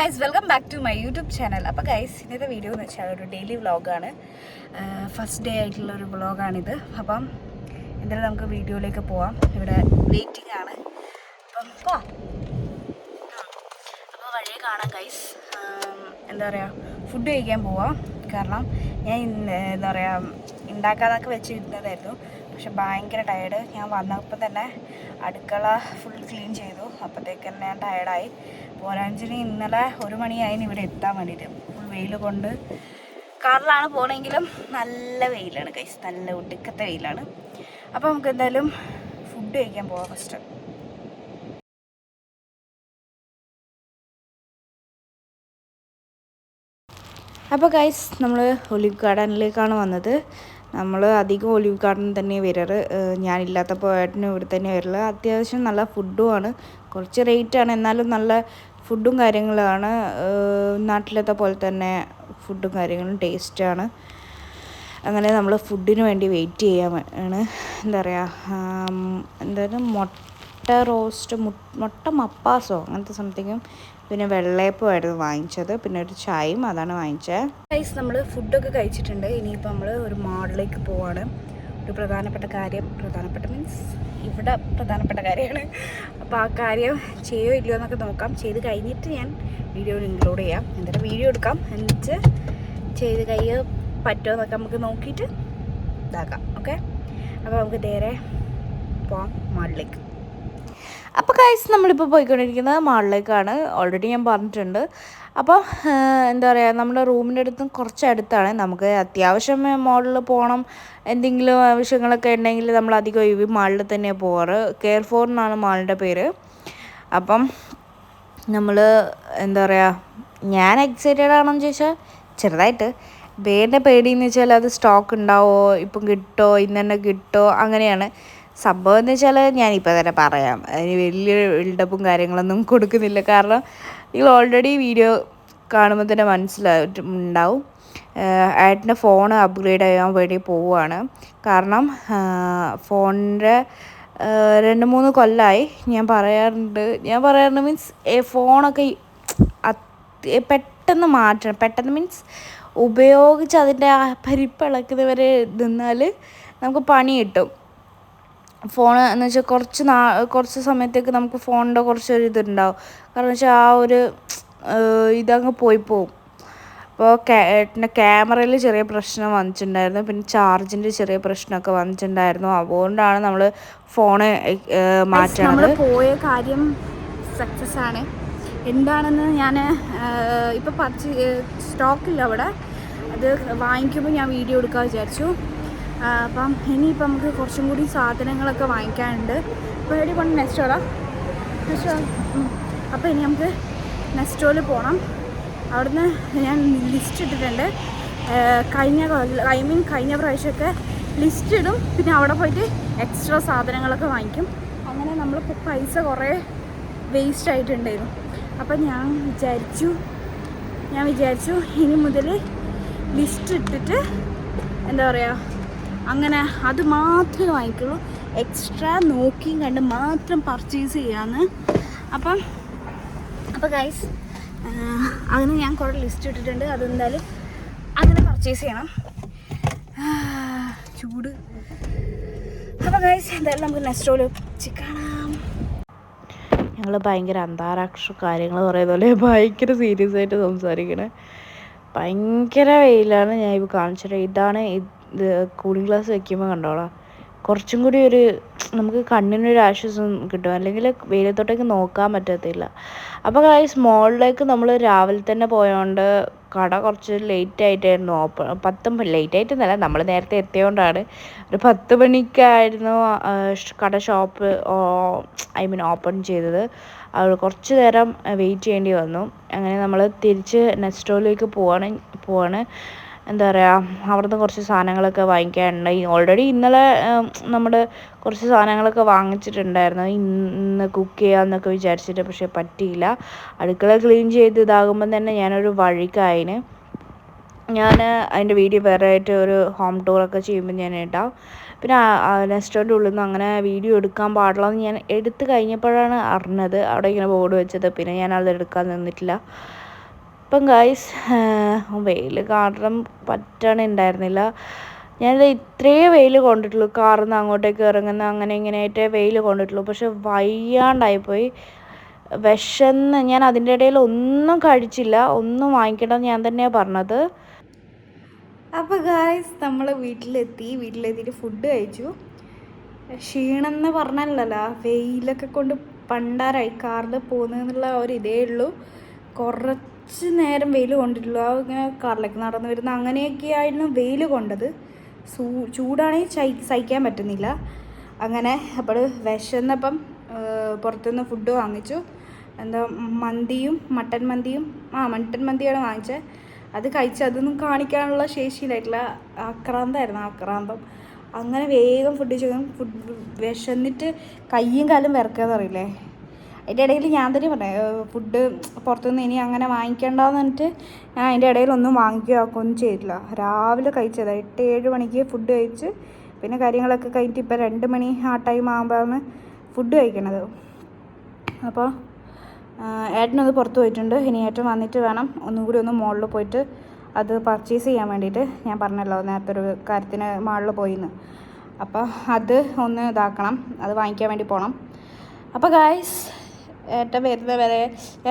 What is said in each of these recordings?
Guys, welcome back to my YouTube channel. അപ്പോൾ guys, ഇന്നത്തെ video എന്ന് വെച്ചാൽ ഒരു ഡെയിലി വ്ളോഗാണ്. ഫസ്റ്റ് ഡേ ആയിട്ടുള്ളൊരു വ്ളോഗാണിത്. അപ്പം എന്തായാലും നമുക്ക് വീഡിയോയിലേക്ക് പോവാം. ഇവിടെ വെയിറ്റിംഗ് ആണ്. അപ്പം അപ്പോൾ വഴിയെ കാണാം ഗൈസ്. എന്താ പറയുക, ഫുഡ് കഴിക്കാൻ പോവാം. കാരണം ഞാൻ എന്താ പറയുക ഉണ്ടാക്കാതൊക്കെ വെച്ചിരുന്നതായിരുന്നു. പക്ഷെ ഭയങ്കര ടയേർഡ്. ഞാൻ വന്നപ്പോൾ തന്നെ അടുക്കള ഫുൾ ക്ലീൻ ചെയ്തു. അപ്പോഴത്തേക്ക് തന്നെ ഞാൻ ടയേർഡായി. പോരാഞ്ചിന് ഇന്നലെ 1 മണിയായിന് ഇവിടെ എത്താൻ വേണ്ടിയിട്ട്. ഫുൾ വെയിൽ കൊണ്ട് കാറിലാണ് പോകണമെങ്കിലും നല്ല വെയിലാണ് ഗൈസ്, നല്ല ഒടുക്കത്തെ വെയിലാണ്. അപ്പോൾ നമുക്ക് എന്തായാലും ഫുഡ് കഴിക്കാൻ പോവാം ഫസ്റ്റ്. അപ്പോൾ ഗൈസ്, നമ്മൾ ഒലിവ് ഗാർഡനിലേക്കാണ് വന്നത്. നമ്മൾ അധികം ഒലിവ് ഗാർഡൻ തന്നെ വരാറ്. ഞാനില്ലാത്തപ്പോൾ ഏട്ടനും ഇവിടെ തന്നെ വരില്ല. അത്യാവശ്യം നല്ല ഫുഡുമാണ്. കുറച്ച് റേറ്റാണ്, എന്നാലും നല്ല ഫുഡും കാര്യങ്ങളാണ്. നാട്ടിലത്തെ പോലെ തന്നെ ഫുഡും കാര്യങ്ങളും ടേസ്റ്റാണ്. അങ്ങനെ നമ്മൾ ഫുഡിന് വേണ്ടി വെയിറ്റ് ചെയ്യാൻ എന്താ പറയുക, എന്തായാലും മുട്ട റോസ്റ്റ്, മുട്ട മപ്പാസോ അങ്ങനത്തെ സംതിങ്ങും, പിന്നെ വെള്ളയപ്പമായിരുന്നു വാങ്ങിച്ചത്. പിന്നെ ഒരു ചായയും അതാണ് വാങ്ങിച്ചത്. ഗൈസ്, നമ്മൾ ഫുഡൊക്കെ കഴിച്ചിട്ടുണ്ട്. ഇനിയിപ്പോൾ നമ്മൾ ഒരു മാളിലേക്ക് പോവാണ്. ഒരു പ്രധാനപ്പെട്ട മീൻസ് ഇവിടെ പ്രധാനപ്പെട്ട കാര്യമാണ്. അപ്പോൾ ആ കാര്യം ചെയ്യോ ഇല്ലയോ എന്നൊക്കെ നോക്കാം. ചെയ്ത് കഴിഞ്ഞിട്ട് ഞാൻ വീഡിയോയിൽ ഇൻക്ലൂഡ് ചെയ്യാം. എന്നിട്ട് വീഡിയോ എടുക്കാം. എന്നിട്ട് ചെയ്ത് പറ്റുമോ എന്നൊക്കെ നമുക്ക് നോക്കിയിട്ട് ഇതാക്കാം. ഓക്കെ, അപ്പോൾ നമുക്ക് നേരെ പോവാം മാളിലേക്ക്. അപ്പോൾ ഗൈസ്, നമ്മളിപ്പോൾ പോയിക്കൊണ്ടിരിക്കുന്നത് മാളിലേക്കാണ്. ഓൾറെഡി ഞാൻ പറഞ്ഞിട്ടുണ്ട്. അപ്പോൾ എന്താ പറയുക, നമ്മുടെ റൂമിൻ്റെ അടുത്തും കുറച്ച് അടുത്താണ്. നമുക്ക് അത്യാവശ്യം മാളിൽ പോകണം, എന്തെങ്കിലും ആവശ്യങ്ങളൊക്കെ ഉണ്ടെങ്കിൽ നമ്മൾ അധികം ഈ മാളിൽ തന്നെയാണ് പോകാറ്. കെയർ ഫോർ എന്നാണ് മാളിൻ്റെ പേര്. അപ്പം നമ്മൾ എന്താ പറയുക, ഞാൻ എക്സൈറ്റഡ് ആണെന്ന് ചോദിച്ചാൽ ചെറുതായിട്ട്. വേറെ പേടിയെന്ന് വെച്ചാൽ അത് സ്റ്റോക്ക് ഉണ്ടാവുമോ, ഇപ്പം കിട്ടുമോ, ഇന്ന് തന്നെ കിട്ടുമോ, അങ്ങനെയാണ് സംഭവം. എന്ന് വെച്ചാൽ ഞാനിപ്പോൾ തന്നെ പറയാം, അതിന് വലിയ ബിൽഡപ്പും കാര്യങ്ങളൊന്നും കൊടുക്കുന്നില്ല. കാരണം നിങ്ങൾ ഓൾറെഡി വീഡിയോ കാണുമ്പോൾ തന്നെ മനസ്സിലായിട്ടുണ്ടാവും. ഏട്ടൻ്റെ ഫോൺ അപ്ഗ്രേഡ് ചെയ്യാൻ വേണ്ടി പോവുകയാണ്. കാരണം ഫോണിൻ്റെ 2-3 കൊല്ലമായി ഞാൻ പറയാറുണ്ട് മീൻസ് ഫോണൊക്കെ പെട്ടെന്ന് മാറ്റണം. പെട്ടെന്ന് മീൻസ് ഉപയോഗിച്ച് അതിൻ്റെ ആ പരിപ്പിളക്കുന്നവരെ നിന്നാൽ നമുക്ക് പണി കിട്ടും. ഫോൺ എന്ന് വെച്ചാൽ കുറച്ച് സമയത്തേക്ക് നമുക്ക് ഫോണിൻ്റെ കുറച്ചൊരു ഇതുണ്ടാവും. കാരണം വെച്ചാൽ ആ ഒരു ഇതങ്ങ് പോവും. അപ്പോൾ ക്യാമറയിൽ ചെറിയ പ്രശ്നം വന്നിട്ടുണ്ടായിരുന്നു. പിന്നെ ചാർജിൻ്റെ ചെറിയ പ്രശ്നമൊക്കെ വന്നിട്ടുണ്ടായിരുന്നു. അതുകൊണ്ടാണ് നമ്മൾ ഫോണ് മാറ്റുന്നത്. നമ്മൾ പോയ കാര്യം സക്സസ് ആണ്. എന്താണെന്ന് ഞാൻ ഇപ്പോൾ സ്റ്റോക്കില്ല അവിടെ. അത് വാങ്ങിക്കുമ്പോൾ ഞാൻ വീഡിയോ എടുക്കാൻ വിചാരിച്ചു. അപ്പം ഇനിയിപ്പം നമുക്ക് കുറച്ചും കൂടി സാധനങ്ങളൊക്കെ വാങ്ങിക്കാനുണ്ട്. അപ്പോൾ എവിടെ പോകണം? നെസ്റ്റോ. അപ്പോൾ ഇനി നമുക്ക് നെസ്റ്റോയിൽ പോകണം. അവിടുന്ന് ഞാൻ ലിസ്റ്റ് ഇട്ടിട്ടുണ്ട്. കഴിഞ്ഞ പ്രാവശ്യമൊക്കെ ലിസ്റ്റ് ഇടും, പിന്നെ അവിടെ പോയിട്ട് എക്സ്ട്രാ സാധനങ്ങളൊക്കെ വാങ്ങിക്കും. അങ്ങനെ നമ്മളിപ്പോൾ പൈസ കുറേ വേസ്റ്റ് ആയിട്ടുണ്ടായിരുന്നു. അപ്പം ഞാൻ വിചാരിച്ചു ഇനി മുതൽ ലിസ്റ്റ് ഇട്ടിട്ട് എന്താ പറയുക, അങ്ങനെ അത് മാത്രമേ വാങ്ങിക്കുള്ളൂ. എക്സ്ട്രാ നോക്കിയും കണ്ട് മാത്രം പർച്ചേസ് ചെയ്യാമെന്ന്. അപ്പം ഗൈസ്, അങ്ങനെ ഞാൻ കുറേ ലിസ്റ്റ് ഇട്ടിട്ടുണ്ട്. അതെന്തായാലും അങ്ങനെ പർച്ചേസ് ചെയ്യണം. ചൂട്. അപ്പോൾ ഗൈസ്, എന്തായാലും നമുക്ക് നെസ്റ്റോയിൽ കാണാം. ഞങ്ങൾ ഭയങ്കര അന്താരാഷ്ട്ര കാര്യങ്ങൾ പറയുന്ന പോലെ ഭയങ്കര സീരിയസ് ആയിട്ട് സംസാരിക്കണേ. ഭയങ്കര വെയിലാണ്. ഞാൻ ഇപ്പോൾ കാണിച്ചിട്ട് ഇതാണ്. ഇത് കൂളിംഗ് ഗ്ലാസ് വയ്ക്കുമ്പോൾ കണ്ടോളാം, കുറച്ചും കൂടി നമുക്ക് കണ്ണിനൊരു ആശ്വാസം കിട്ടും. അല്ലെങ്കിൽ വെയിലത്തോട്ടേക്ക് നോക്കാൻ പറ്റത്തില്ല. അപ്പോൾ ഗൈസ്, മോളിലേക്ക് നമ്മൾ രാവിലെ തന്നെ പോയതുകൊണ്ട് കട കുറച്ച് ലേറ്റ് ആയിട്ടായിരുന്നു ഓപ്പൺ. ലേറ്റ് ആയിട്ടൊന്നല്ല, നമ്മൾ നേരത്തെ എത്തിയതുകൊണ്ടാണ്. ഒരു 10 മണിക്കായിരുന്നു ഷോപ്പ് ഓപ്പൺ ചെയ്തത്. അത് കുറച്ച് നേരം വെയിറ്റ് ചെയ്യേണ്ടി വന്നു. അങ്ങനെ നമ്മൾ തിരിച്ച് നെസ്റ്റോയിലേക്ക് പോവാണ്. എന്താ പറയുക, അവിടുന്ന് കുറച്ച് സാധനങ്ങളൊക്കെ വാങ്ങിക്കാനുണ്ട്. ഓൾറെഡി ഇന്നലെ നമ്മൾ കുറച്ച് സാധനങ്ങളൊക്കെ വാങ്ങിച്ചിട്ടുണ്ടായിരുന്നു, ഇന്ന് കുക്ക് ചെയ്യാമെന്നൊക്കെ വിചാരിച്ചിട്ട്. പക്ഷേ പറ്റിയില്ല. അടുക്കള ക്ലീൻ ചെയ്ത് ഇതാകുമ്പം തന്നെ ഞാനൊരു വഴിക്കായിന്. ഞാൻ അതിൻ്റെ വീഡിയോ വേറെ ആയിട്ട് ഒരു ഹോം ടൂറൊക്കെ ചെയ്യുമ്പോൾ ഞാൻ ഇടാം. പിന്നെ നെസ്റ്റോൻ്റെ ഉള്ളിൽ നിന്ന് അങ്ങനെ വീഡിയോ എടുക്കാൻ പാടില്ലെന്ന് ഞാൻ എടുത്ത് കഴിഞ്ഞപ്പോഴാണ് അറിഞ്ഞത്. അവിടെ ഇങ്ങനെ ബോർഡ് വെച്ചത്. പിന്നെ ഞാനത് എടുക്കാൻ നിന്നിട്ടില്ല. ഇപ്പം ഗായ്സ് വെയിൽ കാരണം പറ്റണുണ്ടായിരുന്നില്ല. ഞാനിത് ഇത്രയും വെയിൽ കൊണ്ടിട്ടുള്ളൂ, കാറിൽ നിന്ന് അങ്ങോട്ടേക്ക് ഇറങ്ങുന്ന അങ്ങനെ ഇങ്ങനെയായിട്ടേ വെയിൽ കൊണ്ടിട്ടുള്ളൂ. പക്ഷെ വയ്യാണ്ടായിപ്പോയി, വിശന്ന്. ഞാൻ അതിൻ്റെ ഇടയിൽ ഒന്നും കഴിച്ചില്ല, ഒന്നും വാങ്ങിക്കണമെന്ന് ഞാൻ തന്നെയാണ് പറഞ്ഞത്. അപ്പോൾ ഗായ്സ് നമ്മൾ വീട്ടിലെത്തിയിട്ട് ഫുഡ് കഴിച്ചു. ക്ഷീണമെന്ന് പറഞ്ഞല്ലോ, വെയിലൊക്കെ കൊണ്ട് പണ്ടാരായി കാറിൽ പോകുന്നതെന്നുള്ള ഒരു ഇതേ ഉള്ളൂ. കുറച്ച് നേരം വെയിൽ കൊണ്ടിട്ടുള്ളൂ, ഇങ്ങനെ കാറിലേക്ക് നടന്നു വരുന്ന അങ്ങനെയൊക്കെയായിരുന്നു വെയിൽ കൊണ്ടത്. ചൂടാണെങ്കിൽ സഹിക്കാൻ പറ്റുന്നില്ല. അങ്ങനെ അപ്പോൾ വിശന്നപ്പം പുറത്തുനിന്ന് ഫുഡ് വാങ്ങിച്ചു. എന്താ മട്ടൻ മന്തിയാണ് വാങ്ങിച്ചത്. അത് കഴിച്ച് അതൊന്നും കാണിക്കാനുള്ള ശേഷിയിലായിട്ടില്ല, ആക്രാന്തം. അങ്ങനെ വേഗം ഫുഡ് വിശന്നിട്ട് കയ്യും കാലും വിറക്കാന്ന് പറയില്ലേ, അതിൻ്റെ ഇടയിൽ ഞാൻ തന്നെ പറഞ്ഞു ഫുഡ് പുറത്തുനിന്ന് ഇനി അങ്ങനെ വാങ്ങിക്കേണ്ടെന്ന് പറഞ്ഞിട്ട് ഞാൻ അതിൻ്റെ ഇടയിലൊന്നും വാങ്ങിക്കുകയൊന്നും ചെയ്തില്ല. രാവിലെ കഴിച്ചതാണ്, 8-7 മണിക്ക് ഫുഡ് കഴിച്ച് പിന്നെ കാര്യങ്ങളൊക്കെ കഴിഞ്ഞിട്ട് ഇപ്പം 2 മണി ആ ടൈം ആകുമ്പോഴാണ് ഫുഡ് കഴിക്കണത്. അപ്പോൾ ഏട്ടനൊന്ന് പുറത്ത് പോയിട്ടുണ്ട്. ഇനി ഏട്ടൻ വന്നിട്ട് വേണം ഒന്നുകൂടി ഒന്ന് മുകളിൽ പോയിട്ട് അത് പർച്ചേസ് ചെയ്യാൻ വേണ്ടിയിട്ട്. ഞാൻ പറഞ്ഞല്ലോ നേരത്തെ ഒരു കാര്യത്തിന് മാളിൽ പോയിന്ന്. അപ്പോൾ അത് ഒന്ന് ഇതാക്കണം, അത് വാങ്ങിക്കാൻ വേണ്ടി പോകണം. അപ്പോൾ ഗായ്സ് ഏട്ടൻ വരുന്ന വരെ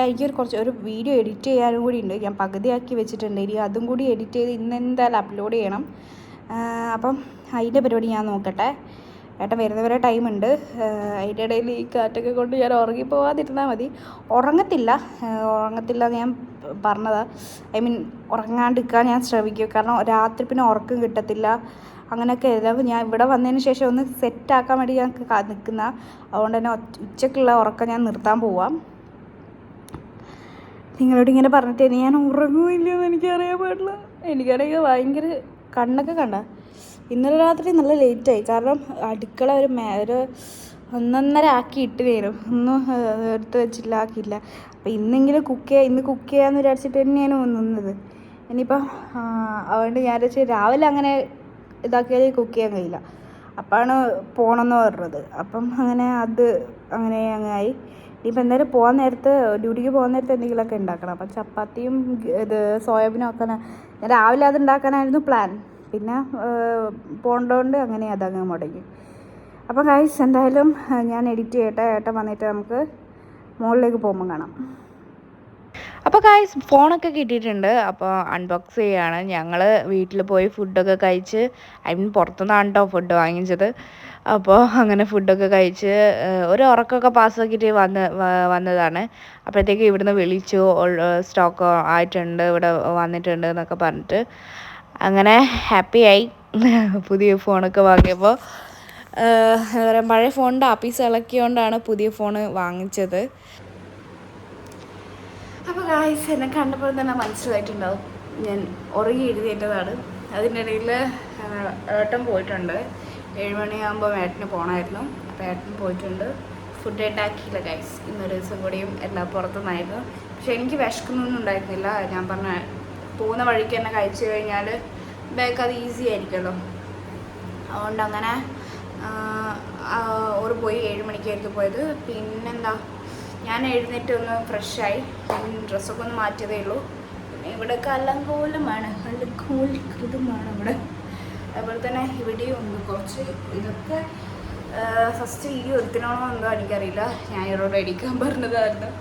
എനിക്കൊരു ഒരു വീഡിയോ എഡിറ്റ് ചെയ്യാനും കൂടി ഉണ്ട്. ഞാൻ പകുതിയാക്കി വെച്ചിട്ടുണ്ട്, ഇനി അതും കൂടി എഡിറ്റ് ചെയ്ത് ഇന്ന് എന്തായാലും അപ്ലോഡ് ചെയ്യണം. അപ്പം അതിൻ്റെ പരിപാടി ഞാൻ നോക്കട്ടെ. ഏട്ടൻ വരുന്നവരെ ടൈമുണ്ട്. അതിൻ്റെ ഇടയിൽ ഈ കാറ്റൊക്കെ കൊണ്ട് ഞാൻ ഉറങ്ങിപ്പോവാതിരുന്നാൽ മതി. ഉറങ്ങത്തില്ല എന്ന് ഞാൻ പറഞ്ഞതാണ്. ഉറങ്ങാണ്ടിരിക്കാൻ ഞാൻ ശ്രമിക്കും, കാരണം രാത്രി പിന്നെ ഉറക്കം കിട്ടത്തില്ല. അങ്ങനെയൊക്കെ അപ്പോൾ ഞാൻ ഇവിടെ വന്നതിന് ശേഷം ഒന്ന് സെറ്റാക്കാൻ വേണ്ടി ഞാൻ നിൽക്കുന്ന, അതുകൊണ്ട് തന്നെ ഉച്ചക്കുള്ള ഉറക്കം ഞാൻ നിർത്താൻ പോവാം. നിങ്ങളോട് ഇങ്ങനെ പറഞ്ഞിട്ട് ഞാൻ ഉറങ്ങുമില്ലെന്ന് എനിക്കറിയാൻ പാടില്ല. എനിക്കാണെങ്കിൽ ഭയങ്കര കണ്ണൊക്കെ കണ്ട. ഇന്നലെ രാത്രി നല്ല ലേറ്റായി, കാരണം അടുക്കള ഒരു 1:30 ആക്കി ഇട്ട് തരും, ഒന്നും എടുത്ത് വെച്ചില്ല, ആക്കിയില്ല. അപ്പോൾ ഇന്ന് കുക്ക് ചെയ്യാമെന്ന് വിചാരിച്ചിട്ട് തന്നെയാണ് നിന്നത്. ഇനിയിപ്പോൾ അതുകൊണ്ട് ഞാൻ രാവിലെ അങ്ങനെ ഇതാക്കിയാൽ കുക്ക് ചെയ്യാൻ കഴിയില്ല. അപ്പോഴാണ് പോകണമെന്ന് പറഞ്ഞത്. അപ്പം അങ്ങനെ അങ്ങായി. ഇനിയിപ്പോൾ എന്തായാലും ഡ്യൂട്ടിക്ക് പോകാൻ നേരത്ത് എന്തെങ്കിലുമൊക്കെ ഉണ്ടാക്കണം. അപ്പം ചപ്പാത്തിയും സോയാബീനും ഒക്കെ ഞാൻ രാവിലെ അത് ഉണ്ടാക്കാനായിരുന്നു പ്ലാൻ. പിന്നെ പോകേണ്ടതുകൊണ്ട് അങ്ങനെ അതങ്ങ് മുടങ്ങി. അപ്പോൾ ഗൈസ് എന്തായാലും ഞാൻ എഡിറ്റ് ചെയ്യട്ടെ, ഏട്ടൻ വന്നിട്ട് നമുക്ക് മുകളിലേക്ക് പോകുമ്പോൾ കാണാം. അപ്പോൾ ഗൈസ് ഫോണൊക്കെ കിട്ടിയിട്ടുണ്ട്. അപ്പോൾ അൺബോക്സ് ചെയ്യുകയാണ്. ഞങ്ങൾ വീട്ടിൽ പോയി ഫുഡൊക്കെ കഴിച്ച്, പുറത്തുനിന്നാണ് കേട്ടോ ഫുഡ് വാങ്ങിച്ചത്. അപ്പോൾ അങ്ങനെ ഫുഡൊക്കെ കഴിച്ച് ഒരു ഉറക്കമൊക്കെ പാസ്സാക്കിയിട്ട് വന്നതാണ്. അപ്പോഴത്തേക്ക് ഇവിടുന്ന് വിളിച്ചു, സ്റ്റോക്ക് ആയിട്ടുണ്ട്, ഇവിടെ വന്നിട്ടുണ്ട് എന്നൊക്കെ പറഞ്ഞിട്ട്. അങ്ങനെ ഹാപ്പിയായി പുതിയ ഫോണൊക്കെ വാങ്ങിയപ്പോൾ. എന്താ പറയുക, പഴയ ഫോണിൻ്റെ ആപ്പീസ് ഇളക്കിയോണ്ടാണ് പുതിയ ഫോണ് വാങ്ങിച്ചത്. അപ്പോൾ ഗായ്സ് എന്നെ കണ്ടപ്പോൾ തന്നെ മനസ്സിലായിട്ടുണ്ടാവും ഞാൻ ഉറങ്ങി എഴുതിയിട്ടതാണ്. അതിൻ്റെ ഇടയിൽ ഏട്ടൻ പോയിട്ടുണ്ട്. 7 മണിയാകുമ്പോൾ ഏട്ടന് പോകണമായിരുന്നു. അപ്പോൾ ഏട്ടൻ പോയിട്ടുണ്ട്. ഫുഡ് ഉണ്ടാക്കിയില്ല ഗൈസ്, ഇന്നൊരു ദിവസം കൂടിയും എല്ലാം പുറത്തുനിന്നായിരുന്നു. പക്ഷെ എനിക്ക് വിശക്കുന്നൊന്നും ഉണ്ടായിരുന്നില്ല. ഞാൻ പറഞ്ഞ പോകുന്ന വഴിക്ക് തന്നെ കഴിച്ചു കഴിഞ്ഞാൽ ബാക്ക് അത് ഈസി ആയിരിക്കുമല്ലോ. അതുകൊണ്ട് അങ്ങനെ ഓർ പോയി. 7 മണിക്കായിരിക്കും പോയത്. പിന്നെന്താ, ഞാൻ എഴുന്നേറ്റ് ഒന്ന് ഫ്രഷായി, ഡ്രസ്സൊക്കെ ഒന്ന് മാറ്റിയതേ ഉള്ളൂ. പിന്നെ ഇവിടെയൊക്കെ അലങ്കോലമാണ് ഇവിടെ. അതുപോലെ തന്നെ ഇവിടെയും ഉണ്ട് കുറച്ച്. ഇതൊക്കെ ഫസ്റ്റ് ഈ ഒരുത്തിനാണോ എന്തോ എനിക്കറിയില്ല, ഞാൻ ഇവരോട് അടിക്കാൻ പറഞ്ഞതായിരുന്നു.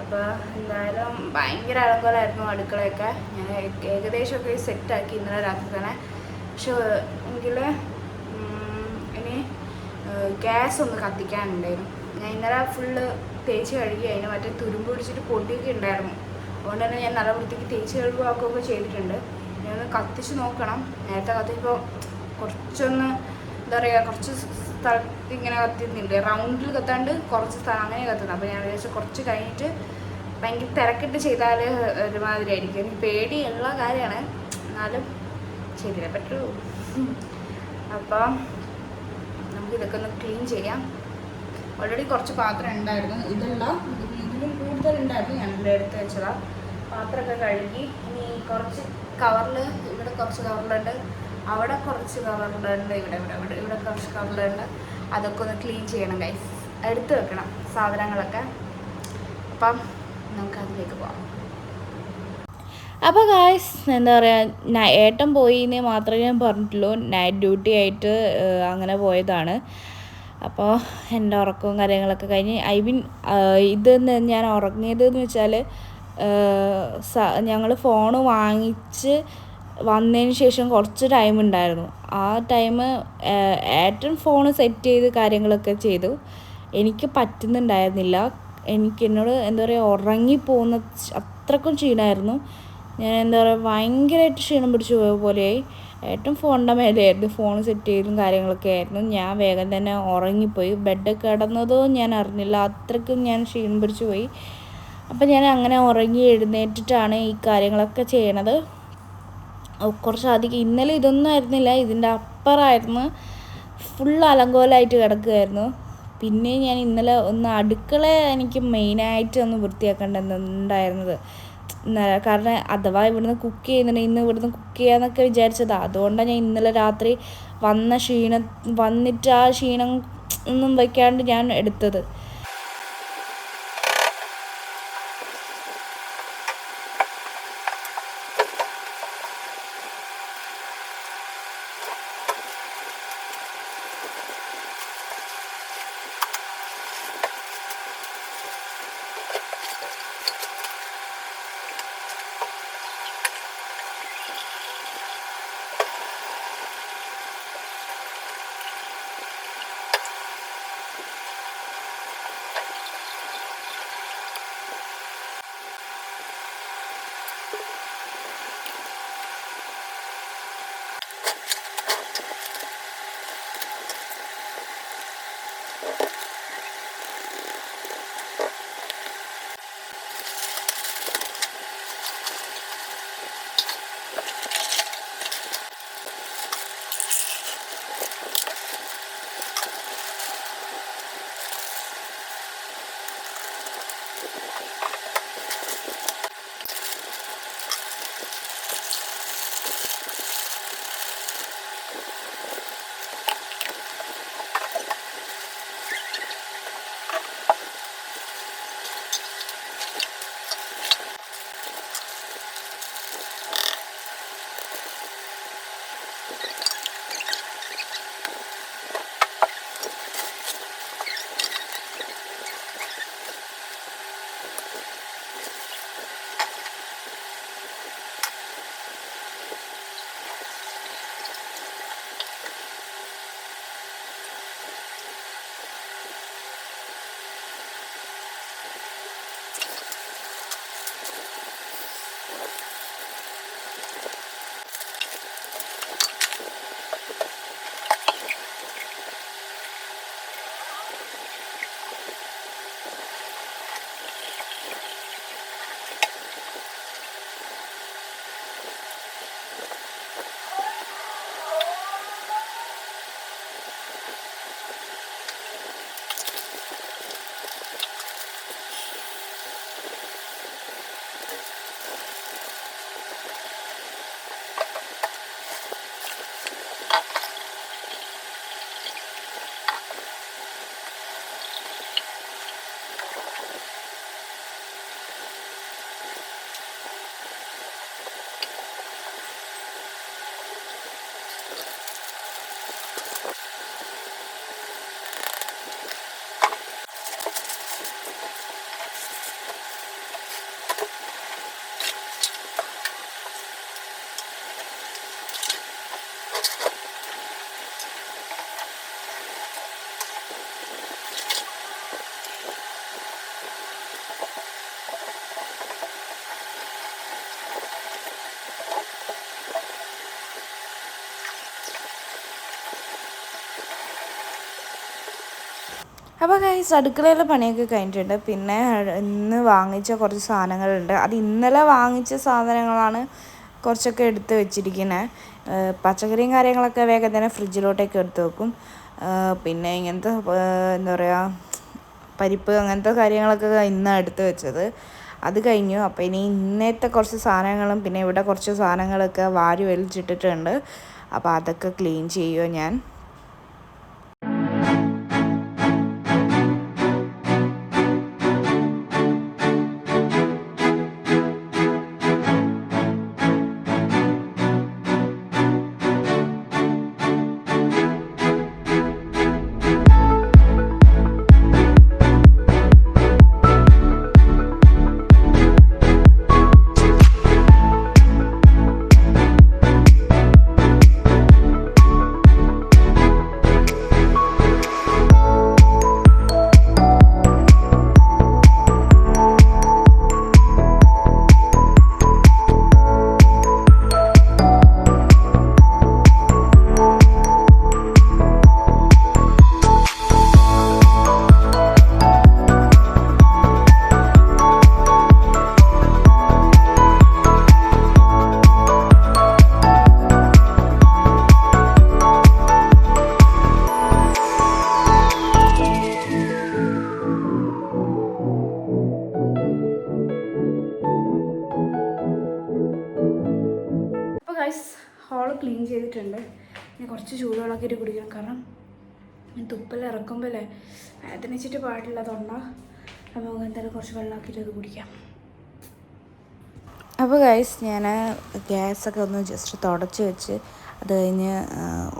അപ്പോൾ എന്തായാലും ഭയങ്കര അലങ്കോലമായിരുന്നു അടുക്കളയൊക്കെ. ഞാൻ ഏകദേശമൊക്കെ സെറ്റാക്കി ഇന്നലെ രാത്രി തന്നെ. പക്ഷെ എങ്കിൽ ഇനി ഗ്യാസ് ഒന്ന് കത്തിക്കാനുണ്ടായിരുന്നു. ഞാൻ ഇന്നലെ ഫുള്ള് തേച്ച് കഴുകി, അതിന് മറ്റേ തുരുമ്പ് പിടിച്ചിട്ട് പൊടിയൊക്കെ ഉണ്ടായിരുന്നു. അതുകൊണ്ട് തന്നെ ഞാൻ നല്ല വൃത്തിക്ക് തേച്ച് കഴുകുകയൊക്കെ ചെയ്തിട്ടുണ്ട്. ഇനി ഒന്ന് കത്തിച്ച് നോക്കണം. നേരത്തെ കത്തിപ്പോൾ കുറച്ചൊന്ന് എന്താ പറയുക, കുറച്ച് സ്ഥലത്ത് ഇങ്ങനെ കത്തുന്നില്ല, റൗണ്ടിൽ കത്താണ്ട് കുറച്ച് സ്ഥലം അങ്ങനെ കത്തുന്നത്. അപ്പോൾ ഞാൻ വിചാരിച്ചു കുറച്ച് കഴിഞ്ഞിട്ട് ഭയങ്കര തിരക്കിട്ട് ചെയ്താൽ ഒരുമാതിരി ആയിരിക്കും. എനിക്ക് പേടിയുള്ള കാര്യമാണ്, എന്നാലും ചെയ്തില്ലേ പറ്റുള്ളൂ. അപ്പം നമുക്കിതൊക്കെ ഒന്ന് ക്ലീൻ ചെയ്യാം. ഓൾറെഡി കുറച്ച് പാത്രം ഉണ്ടായിരുന്നു, ഇതിലും കൂടുതലുണ്ടായിരുന്നു. ഞാനിവിടെ എടുത്ത് വെച്ചതാണ്. പാത്രമൊക്കെ കഴുകി. ഇനി കുറച്ച് കവറിൽ, ഇവിടെ കുറച്ച് കവറിലുണ്ട്, അവിടെ കുറച്ച് കവറിലുണ്ട്, ഇവിടെ കുറച്ച് കവറിലുണ്ട്. അതൊക്കെ ഒന്ന് ക്ലീൻ ചെയ്യണം ഗൈസ്, എടുത്ത് വെക്കണം സാധനങ്ങളൊക്കെ. അപ്പം നമുക്ക് അതിലേക്ക് പോകാം. അപ്പോൾ ഗായ്സ് എന്താ പറയുക, ഏട്ടൻ പോയി എന്നേ മാത്രമേ ഞാൻ പറഞ്ഞിട്ടുള്ളൂ. നൈറ്റ് ഡ്യൂട്ടി ആയിട്ട് അങ്ങനെ പോയതാണ്. അപ്പോൾ എൻ്റെ ഉറക്കവും കാര്യങ്ങളൊക്കെ കഴിഞ്ഞ് ഇതെന്ന് ഞാൻ ഉറങ്ങിയതെന്ന് വെച്ചാൽ ഞങ്ങൾ ഫോണ് വാങ്ങിച്ച് വന്നതിന് ശേഷം കുറച്ച് ടൈം ഉണ്ടായിരുന്നു. ആ ടൈം ഏട്ടൻ ഫോണ് സെറ്റ് ചെയ്ത് കാര്യങ്ങളൊക്കെ ചെയ്തു. എനിക്ക് പറ്റുന്നുണ്ടായിരുന്നില്ല. എന്നോട് എന്താ പറയുക, ഉറങ്ങിപ്പോകുന്ന അത്രക്കും ക്ഷീണമായിരുന്നു. ഞാൻ എന്താ പറയുക, ഭയങ്കരമായിട്ട് ക്ഷീണം പിടിച്ചു പോയ പോലെയായി. ഏട്ടൻ ഫോണിൻ്റെ മേലെയായിരുന്നു, ഫോൺ സെറ്റ് ചെയ്തും കാര്യങ്ങളൊക്കെ ആയിരുന്നു. ഞാൻ വേഗം തന്നെ ഉറങ്ങിപ്പോയി. ബെഡ് കിടന്നതോ ഞാൻ അറിഞ്ഞില്ല, അത്രയ്ക്കും ഞാൻ ക്ഷീണം പിടിച്ചു പോയി. അപ്പം ഞാൻ അങ്ങനെ ഉറങ്ങി എഴുന്നേറ്റിട്ടാണ് ഈ കാര്യങ്ങളൊക്കെ ചെയ്യണത്. കുറച്ചധികം ഇന്നലെ ഇതൊന്നും ആയിരുന്നില്ല, ഇതിൻ്റെ അപ്പുറമായിരുന്നു. ഫുൾ അലങ്കോലമായിട്ട് കിടക്കുമായിരുന്നു. പിന്നെ ഞാൻ ഇന്നലെ അടുക്കള എനിക്ക് മെയിനായിട്ട് വൃത്തിയാക്കേണ്ടതുണ്ടായിരുന്നത്. കാരണം അഥവാ ഇവിടുന്ന് കുക്ക് ചെയ്യുന്നുണ്ടെങ്കിൽ ഇന്ന് ഇവിടുന്ന് കുക്ക് ചെയ്യാമെന്നൊക്കെ വിചാരിച്ചതാണ്. അതുകൊണ്ടാണ് ഞാൻ ഇന്നലെ രാത്രി വന്നിട്ട് ആ ക്ഷീണം ഒന്നും വയ്ക്കാണ്ട് ഞാൻ എടുത്തത്. അപ്പോൾ ഗൈസ് അടുക്കളയിലെ പണിയൊക്കെ കഴിഞ്ഞിട്ടുണ്ട്. പിന്നെ ഇന്ന് വാങ്ങിച്ച കുറച്ച് സാധനങ്ങളുണ്ട്. അത് ഇന്നലെ വാങ്ങിച്ച സാധനങ്ങളാണ് കുറച്ചൊക്കെ എടുത്ത് വെച്ചിരിക്കുന്നത്. പച്ചക്കറിയും കാര്യങ്ങളൊക്കെ വേഗം തന്നെ ഫ്രിഡ്ജിലോട്ടൊക്കെ എടുത്ത് വെക്കും. പിന്നെ ഇങ്ങനത്തെ എന്താ പറയുക, പരിപ്പ് അങ്ങനത്തെ കാര്യങ്ങളൊക്കെ ഇന്നാണ് എടുത്ത് വെച്ചത്. അത് കഴിഞ്ഞു. അപ്പോൾ ഇനി ഇന്നത്തെ കുറച്ച് സാധനങ്ങളും പിന്നെ ഇവിടെ കുറച്ച് സാധനങ്ങളൊക്കെ വാരി വലിച്ചിട്ടിട്ടുണ്ട്. അപ്പോൾ അതൊക്കെ ക്ലീൻ ചെയ്യുമോ ഞാൻ. ഗൈസ് ഹോള് ക്ലീൻ ചെയ്തിട്ടുണ്ട്. ഞാൻ കുറച്ച് ചൂടുവെള്ളമൊക്കെ കുടിക്കണം, കാരണം തുപ്പൽ ഇറക്കുമ്പോഴേ വേദനിച്ചിട്ട് പാടില്ല തൊണ്ട. അപ്പോൾ നമുക്ക് എന്തായാലും കുറച്ച് വെള്ളമാക്കിയിട്ട് അത് കുടിക്കാം. അപ്പോൾ ഗൈസ് ഞാൻ ഗ്യാസൊക്കെ ഒന്ന് ജസ്റ്റ് തുടച്ച് വെച്ച് അത് കഴിഞ്ഞ്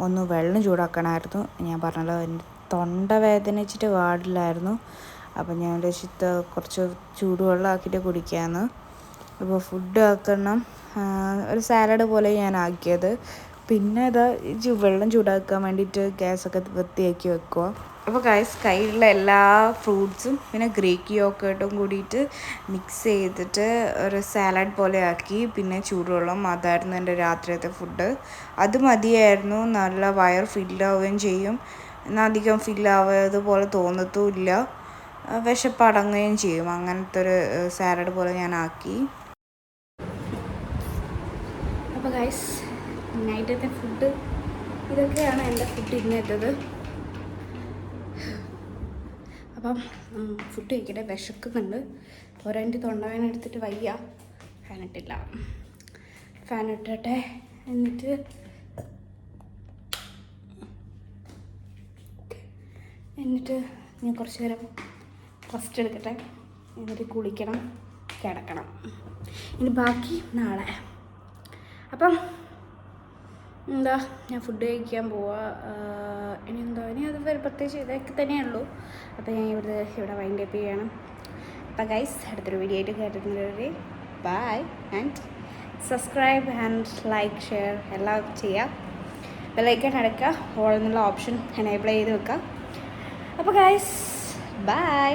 ഒന്ന് വെള്ളം ചൂടാക്കണമായിരുന്നു. ഞാൻ പറഞ്ഞല്ലോ എൻ്റെ തൊണ്ട വേദനിച്ചിട്ട് പാടില്ലായിരുന്നു. അപ്പോൾ ഞാൻ ഉദ്ദേശിച്ച് കുറച്ച് ചൂടുവെള്ളം ആക്കിയിട്ട് കുടിക്കാമെന്ന്. അപ്പോൾ ഫുഡ് ആക്കണം, ഒരു സാലഡ് പോലെ ഞാൻ ആക്കിയത്. പിന്നെ ഇതാ വെള്ളം ചൂടാക്കാൻ വേണ്ടിയിട്ട് ഗ്യാസൊക്കെ വൃത്തിയാക്കി വെക്കുക. അപ്പോൾ ഗൈസ് കയ്യിലുള്ള എല്ലാ ഫ്രൂട്ട്സും പിന്നെ ഗ്രീക്ക് യോഗേർട്ടും കൂടിയിട്ട് മിക്സ് ചെയ്തിട്ട് ഒരു സാലഡ് പോലെ ആക്കി. പിന്നെ ചൂടുവെള്ളം, അതായിരുന്നു എൻ്റെ രാത്രിയത്തെ ഫുഡ്. അത് മതിയായിരുന്നു. നല്ല വയർ ഫില്ലാവുകയും ചെയ്യും, എന്നാൽ അധികം ഫില്ലാവാത്തതുപോലെ തോന്നത്തുമില്ല, വിശപ്പടങ്ങുകയും ചെയ്യും. അങ്ങനത്തെ ഒരു സാലഡ് പോലെ ഞാൻ ആക്കി. അപ്പോൾ ഗൈസ് നൈറ്റത്തെ ഫുഡ് ഇതൊക്കെയാണ് എൻ്റെ ഫുഡ് ഇന്നത്തേത്. അപ്പം ഫുഡ് കഴിക്കട്ടെ, വിശക്കുന്നുണ്ട്. ഒരെൻ്റെ തൊണ്ടവേന എടുത്തിട്ട് വയ്യ, ഫാനിട്ടില്ല. ഫാൻ ഇട്ടട്ടെ, എന്നിട്ട് ഞാൻ കുറച്ച് നേരം റെസ്റ്റ് എടുക്കട്ടെ, എന്നിട്ട് കുളിക്കണം, കിടക്കണം. ഇനി ബാക്കി നാളെ. അപ്പം എന്താ, ഞാൻ ഫുഡ് കഴിക്കാൻ പോവാ. ഇനി അത് പ്രത്യേകിച്ച് ഇതൊക്കെ തന്നെയുള്ളൂ. അപ്പോൾ ഞാൻ ഇവിടെ വൈൻഡ് അപ്പ് ചെയ്യണം. അപ്പോൾ ഗൈസ് അടുത്തൊരു വീഡിയോ ആയിട്ട് കേട്ടിട്ടുള്ളവരെ bye, and subscribe and like share എല്ലാം ചെയ്യാം. ബെല്ലൈക്കൺ അടയ്ക്കുക, ഓൾ എന്നുള്ള ഓപ്ഷൻ എനേബിൾ ചെയ്ത് വെക്കുക. അപ്പോൾ ഗൈസ് ബൈ.